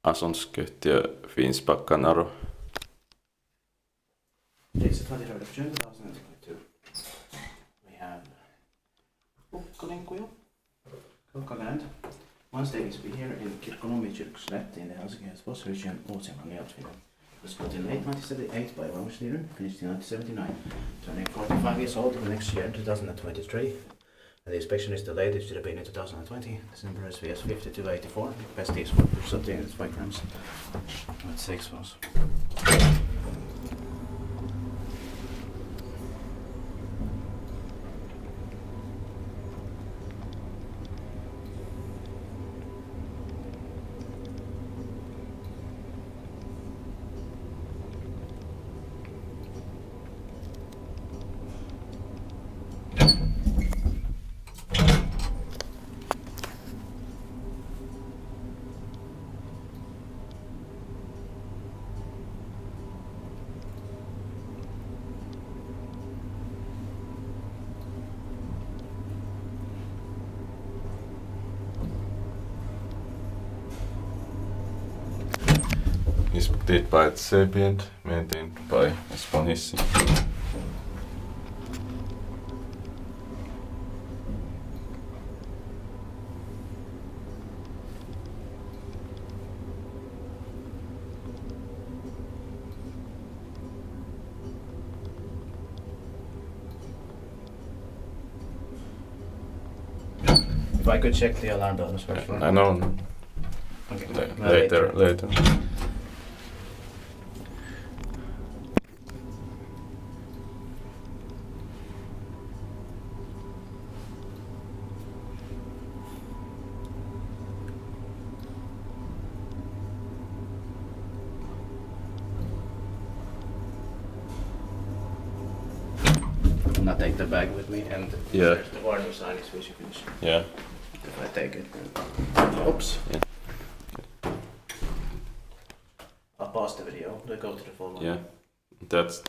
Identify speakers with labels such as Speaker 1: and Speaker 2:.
Speaker 1: Asonskehtiö Finspakkanaro.
Speaker 2: It's the 23rd of June 2022. We have Lukkarinkuja, Kirkkonummi. Wednesday is be here in Kirkkonummi in the Helsinki region, Finland. It was built in late 1978 by ValmetSchlieren, finished in 1979, turning 45 years old next year in 2023. And the inspection is delayed, it should have been in 2020. This number is VS 5284. Capacity is 5 grams. That's 6 volts.
Speaker 1: Inspected by the Sapient, maintained by Sponissi.
Speaker 2: If I could check the alarm bells first.
Speaker 1: I know.
Speaker 2: Okay.
Speaker 1: Later.
Speaker 2: I'm not take the bag with me, and
Speaker 1: Yeah.
Speaker 2: there's the warning sign is we should finish.
Speaker 1: Yeah.
Speaker 2: If I take it, then... Oops.
Speaker 1: Yeah.
Speaker 2: I'll pause the video. Do I go to the full one?
Speaker 1: Yeah. That's